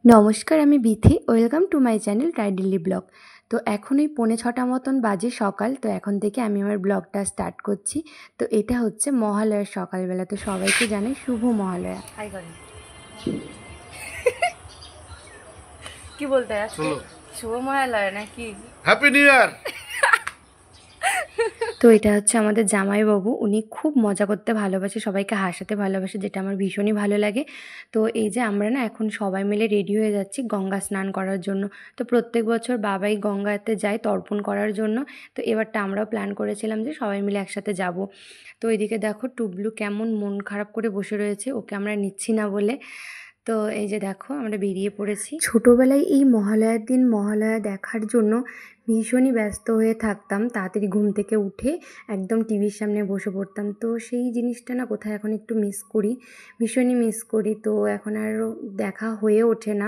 নমস্কার, আমি Bithi. Welcome to my channel টাইডেলি ব্লগ। তো এখন এই 5:45 মতন বাজে সকাল। তো এখন থেকে আমি আমার ব্লগটা স্টার্ট করছি। তো এটা হচ্ছে মহালয়ার সকালবেলা। তো সবাইকে জানাই শুভ মহালয়া। হাই করেন। কি বলতে আজকে শুভ মহালয়া নাকি হ্যাপি নিউ ইয়ার। তো এটা হচ্ছে আমাদের জামাইবাবু। উনি খুব মজা করতে ভালোবাসে, সবাইকে হাসাতে ভালোবাসে, যেটা আমার ভীষণই ভালো লাগে। তো এই যে আমরা না এখন সবাই মিলে রেডি হয়ে যাচ্ছি গঙ্গা স্নান করার জন্য। তো প্রত্যেক বছর বাবাই গঙ্গাতে যায় তর্পণ করার জন্য। তো এবারটা আমরাও প্ল্যান করেছিলাম যে সবাই মিলে একসাথে যাব। তো এদিকে দেখো টুবলু কেমন মন খারাপ করে বসে রয়েছে, ওকে আমরা নিচ্ছি না বলে। তো এই যে দেখো আমরা বেরিয়ে পড়েছি। ছোটোবেলায় এই মহালয়ার দিন মহালয়া দেখার জন্য ভীষণই ব্যস্ত হয়ে থাকতাম। তাড়াতাড়ি ঘুম থেকে উঠে একদম টিভির সামনে বসে পড়তাম। তো সেই জিনিসটা না কোথায় এখন একটু মিস করি, ভীষণই মিস করি। তো এখন আরও দেখা হয়ে ওঠে না।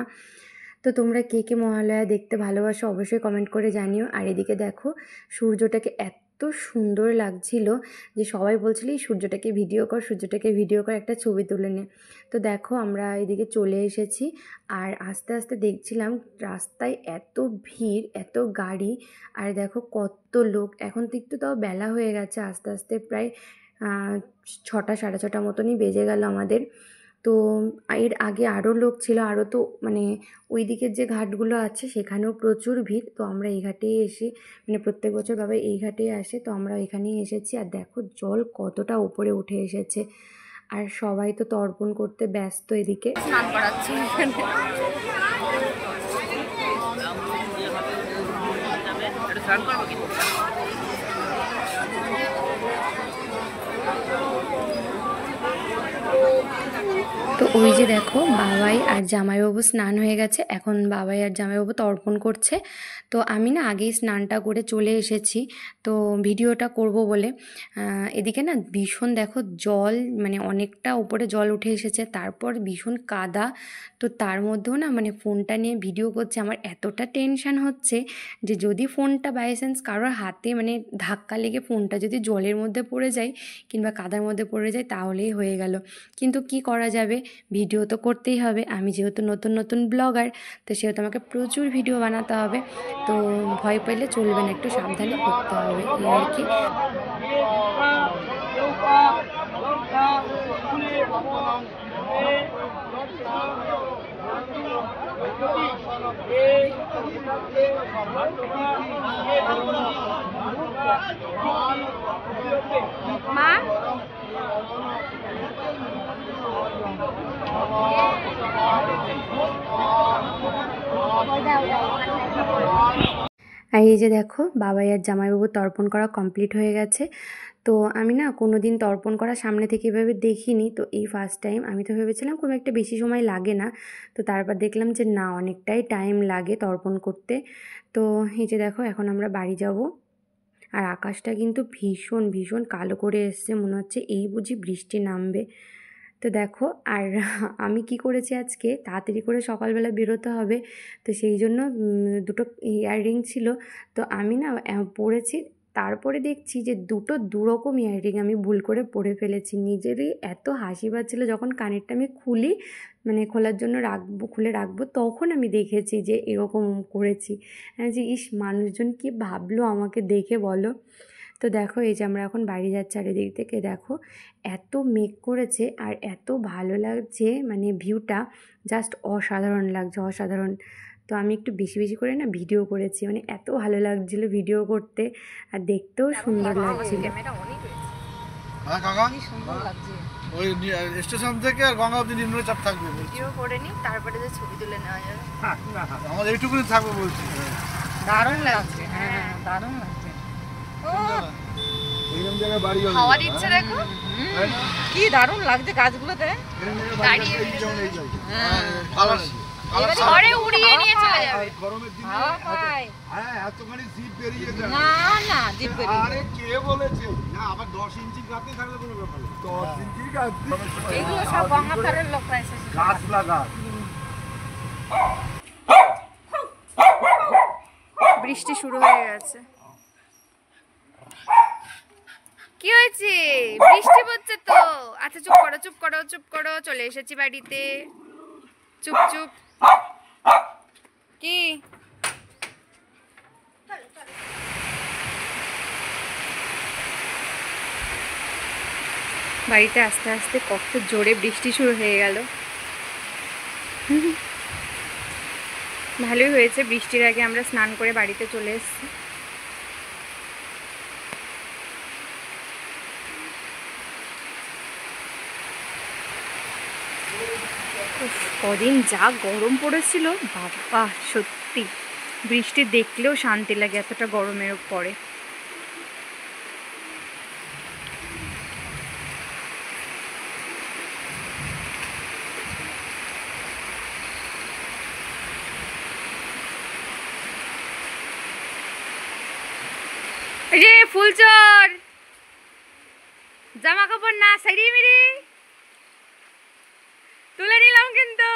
তো তোমরা কে কে মহালয়া দেখতে ভালোবাসো অবশ্যই কমেন্ট করে জানিও। আর এদিকে দেখো সূর্যটাকে এত সুন্দর লাগছিল যে সবাই বলছিল এই সূর্যটাকে ভিডিও কর, সূর্যটাকে ভিডিও কর, একটা ছবি তুলে নে। তো দেখো আমরা এদিকে চলে এসেছি। আর আস্তে আস্তে দেখছিলাম রাস্তায় এত ভিড়, এত গাড়ি, আর দেখো কত লোক। এখন তো একটু তাও বেলা হয়ে গেছে, আস্তে আস্তে প্রায় 6টা 6:30 মতনই বেজে গেল আমাদের। তো এর আগে আরও লোক ছিল, আরও তো মানে ওই দিকের যে ঘাটগুলো আছে সেখানেও প্রচুর ভিড়। তো আমরা এই ঘাটেই এসে মানে প্রত্যেক বছর বাবা এই ঘাটেই আসে, তো আমরা এখানেই এসেছি। আর দেখো জল কতটা উপরে উঠে এসেছে, আর সবাই তো তর্পণ করতে ব্যস্ত। এদিকে স্নান করাচ্ছি তো ওই যে দেখো বাবাই আর জামাইবাবু স্নান হয়ে গেছে, এখন বাবাই আর জামাইবাবু তর্পণ করছে। তো আমি না আগেই স্নানটা করে চলে এসেছি তো ভিডিওটা করব বলে। এদিকে না ভীষণ দেখো জল, মানে অনেকটা উপরে জল উঠে এসেছে, তারপর ভীষণ কাদা। তো তার মধ্যেও না মানে ফোনটা নিয়ে ভিডিও করছে, আমার এতটা টেনশান হচ্ছে যে যদি ফোনটা বাই চান্স কারোর হাতে মানে ধাক্কা লেগে ফোনটা যদি জলের মধ্যে পড়ে যায় কিংবা কাদার মধ্যে পড়ে যায় তাহলেই হয়ে গেল। কিন্তু কি করা যাবে, ভিডিও তো করতেই হবে। আমি যেহেতু নতুন নতুন ব্লগার, তো সেহেতু আমাকে প্রচুর ভিডিও বানাতে হবে। তো ভয় পেলে চলবে না, একটু সাবধানে করতে হবে এই আর কি। মা আর এই যে দেখো বাবাই আর জামাইবাবু তর্পণ করা কমপ্লিট হয়ে গেছে। তো আমি না কোনো দিন তর্পণ করা সামনে থেকে এভাবে দেখিনি, তো এই ফার্স্ট টাইম। আমি তো ভেবেছিলাম খুব একটা বেশি সময় লাগে না, তো তারপর দেখলাম যে না, অনেকটাই টাইম লাগে তর্পণ করতে। তো এই যে দেখো এখন আমরা বাড়ি যাব। আর আকাশটা কিন্তু ভীষণ ভীষণ কালো করে এসছে, মনে হচ্ছে এই বুঝি বৃষ্টি নামবে। তো দেখো আর আমি কি করেছি, আজকে তাড়াতাড়ি করে সকালবেলা বেরোতে হবে, তো সেই জন্য দুটো ইয়াররিং ছিল, তো আমি না পরেছি। তারপরে দেখছি যে দুরকম ইয়াররিং আমি ভুল করে পরে ফেলেছি। নিজেরই এত হাসি পাচ্ছিলো যখন কানেরটা আমি খুলি, মানে খোলার জন্য খুলে রাখবো, তখন আমি দেখেছি যে এরকম করেছি। যে ইস, মানুষজন কি ভাবলো আমাকে দেখে বলো। তো দেখো এই যে আমরা এখন বাড়ি যাচ্ছি, আর এদিক থেকে দেখো এত মেঘ করেছে আর এত ভালো লাগছে, মানে ভিউটা জাস্ট অসাধারণ লাগছে, অসাধারণ। তো আমি একটু বেশি বেশি করে না ভিডিও করেছি, মানে এত ভালো লাগছিলো ভিডিও করতে, আর দেখতেও সুন্দর লাগছিল। হ্যাঁ কাকা, ওই স্টেশন থেকে আর গঙ্গা অবধি নিম্নচাপ থাকবে, ভিডিও করে নি, তারপরে যে ছবি তুলে নেওয়া যাবে। আমাদের এইটুকুনি থাকবে বলছি। দারুণ লাগছে, হ্যাঁ দারুণ লাগছে। এইরকম জায়গায় বাড়ি হবে, হাওয়া দিচ্ছে দেখো কি দারুণ লাগছে গাছগুলোতে দাঁড়িয়ে। ঝড়ে উড়িয়ে নিয়ে চলে যাবে। গরমের দিনে হ্যাঁ এতখানি জিপ বেরিয়ে যায় না না, জিপ বেরিয়ে আরে কে বলেছে না, আবার 10 ইঞ্চি গাতে থাকলে কোনো ব্যাপার না। 10 ইঞ্চি গাছ এগুলো সব গঙ্গাধারের লোকরা এসেছে গাছ লাগা। বৃষ্টি শুরু হয়ে গেছে। কি হয়েছে, বৃষ্টি পড়ছে তো। আচ্ছা চুপ করো চুপ করো চুপ করো, চলে এসেছি বাড়িতে, চুপ চুপ। কি বাড়িতে আস্তে আস্তে কত জোরে বৃষ্টি শুরু হয়ে গেল। ভালোই হয়েছে, বৃষ্টির আগে আমরা স্নান করে বাড়িতে চলে এসেছি। কদিন যা গরম পড়েছিল বাবা, সত্যি বৃষ্টি দেখলেও শান্তি লাগে, এতটা গরমের পরে। রে ফুলচর, জামা কাপড় না সাইরি মিরি তুলে নিলাম কিন্তু।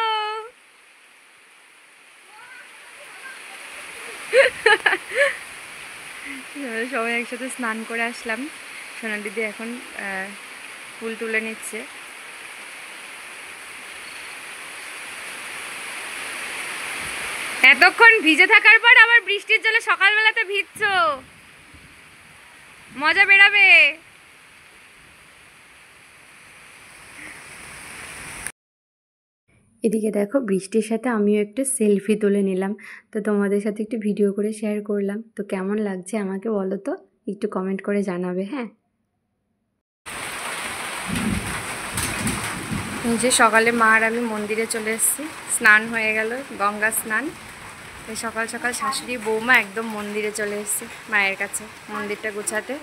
সবাই একসাথে স্নান করে আসলাম। সোনা দিদি এখন ফুল তুলে নিচ্ছে। এতক্ষণ ভিজে থাকার পর আবার বৃষ্টির জলে সকালবেলাতে ভিজছো, মজা বেরাবে। এদিকে দেখো বৃষ্টির সাথে আমিও একটু সেলফি তুলে নিলাম, তো তোমাদের সাথে একটু ভিডিও করে শেয়ার করলাম। তো কেমন লাগছে আমাকে বলো তো, একটু কমেন্ট করে জানাবে। হ্যাঁ, এই যে সকালে মা আর আমি মন্দিরে চলে এসেছি, স্নান হয়ে গেল, গঙ্গা স্নান। এই সকাল সকাল শাশুড়ি বৌমা একদম মন্দিরে চলে এসেছি মায়ের কাছে মন্দিরটা গোছাতে।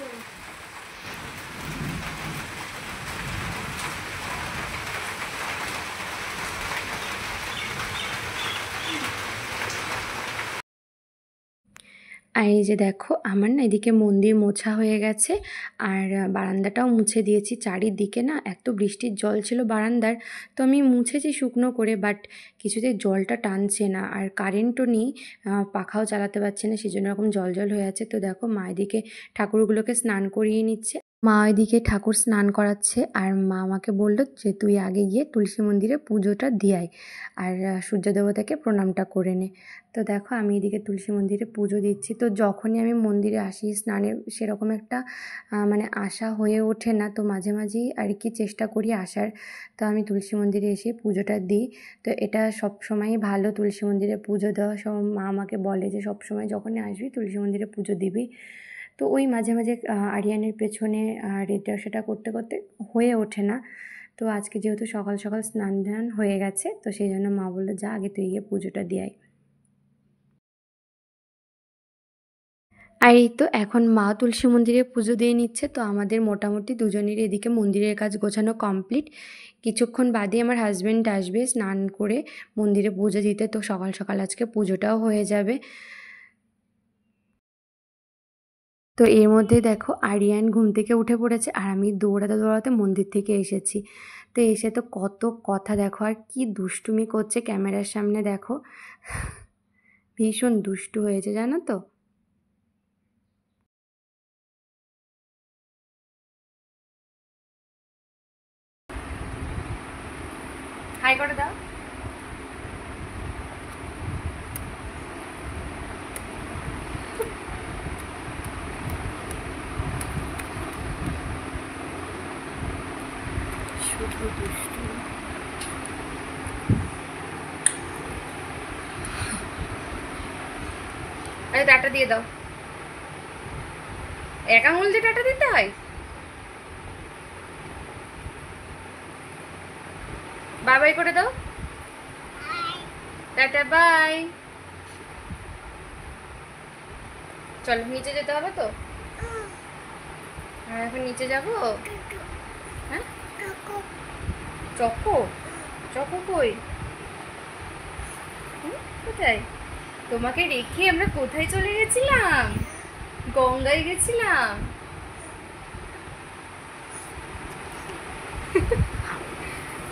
আর এই যে দেখো আমার না এদিকে মন্দির মোছা হয়ে গেছে, আর বারান্দাটাও মুছে দিয়েছি। চারিদিকে না এত বৃষ্টির জল ছিল বারান্দার, তো আমি মুছেছি শুকনো করে, বাট কিছুতেই জলটা টানছে না, আর কারেন্টও নেই, পাখাও চালাতে পারছে না, সেজন্য এরকম জল জল হয়ে আছে। তো দেখো মা এদিকে ঠাকুরগুলোকে স্নান করিয়ে নিচ্ছে, মা ওইদিকে ঠাকুর স্নান করাচ্ছে, আর মা আমাকে বললো যে তুই আগে গিয়ে তুলসী মন্দিরে পুজোটা দিয়াই, আর সূর্য দেবতাকে প্রণামটা করে নে। তো দেখো আমি এদিকে তুলসী মন্দিরে পুজো দিচ্ছি। তো যখনই আমি মন্দিরে আসি স্নানের সেরকম একটা মানে আশা হয়ে ওঠে না, তো মাঝে মাঝেই আর কি চেষ্টা করি আসার। তো আমি তুলসী মন্দিরে এসে পুজোটা দিই। তো এটা সব সময়ই ভালো, তুলসী মন্দিরে পুজো দেওয়া। সব মা আমাকে বলে যে সব সময় যখনই আসবি তুলসী মন্দিরে পুজো দিবি। তো ওই মাঝে মাঝে আরিয়ানের পেছনে এটা সেটা করতে করতে হয়ে ওঠে না। তো আজকে যেহেতু সকাল সকাল স্নান ধান হয়ে গেছে, তো সেই জন্য মা বললো যা আগে তুই গিয়ে পুজোটা দিয়ে আয়। আর এই তো এখন মা তুলসী মন্দিরে পুজো দিয়ে নিচ্ছে। তো আমাদের মোটামুটি দুজনেরই এদিকে মন্দিরের কাজ গোছানো কমপ্লিট। কিছুক্ষণ বাদে আমার হাজব্যান্ড আসবে স্নান করে মন্দিরে পুজো দিতে, তো সকাল সকাল আজকে পুজোটাও হয়ে যাবে। তো এর মধ্যে দেখো আরিয়ান ঘুম থেকে উঠে পড়েছে, আর আমি দৌড়াতে দৌড়াতে মন্দির থেকে এসেছি। তো এসে তো কত কথা দেখো, আর কি দুষ্টুমি করছে ক্যামেরার সামনে দেখো, ভীষণ দুষ্টু হয়েছে জানো তো। হাই করে দাও। শুধু দুষ্টু। আরে টাটা দিয়ে দাও, এক আঙুল দিয়ে টাটা দিতে হয়। বাই বাই করে দাও, টাটা বাই। চলো নিচে যেতে হবে তো, আর এখন নিচে যাবো। হ্যাঁ চকো, চকো কই? কোথায়? তোমাকে রেখে আমরা কোথায় চলে গেছিলাম? গঙ্গায় গেছিলাম।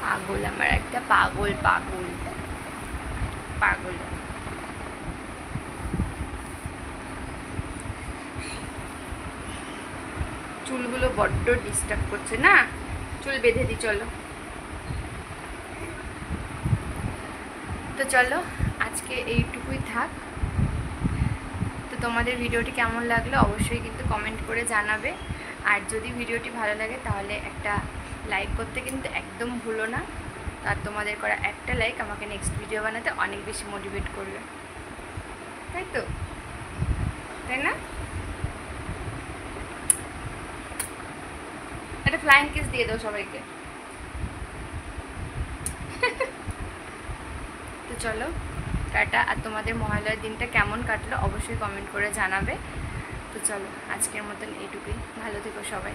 পাগল আমার একটা, পাগল পাগল পাগল। চুলগুলো বড্ড ডিস্টার্ব করছে না, চুল বেঁধে দিই চলো। তো চলো আজকে এইটুকুই থাক। তো তোমাদের ভিডিওটি কেমন লাগলো অবশ্যই কিন্তু কমেন্ট করে জানাবে। আর যদি ভিডিওটি ভালো লাগে তাহলে একটা লাইক করতে কিন্তু একদম ভুলো না। আর তোমাদের করা একটা লাইক আমাকে নেক্সট ভিডিও বানাতে অনেক বেশি মোটিভেট করবে, তাই তো? তাই না? একটা ফ্লাইং কিস দিয়ে দাও সবাইকে। তো চলো টাটা। আর তোমাদের মহালয়ার দিনটা কেমন কাটলো অবশ্যই কমেন্ট করে জানাবে। তো চলো আজকের মতন এইটুকুই, ভালো থেকো সবাই।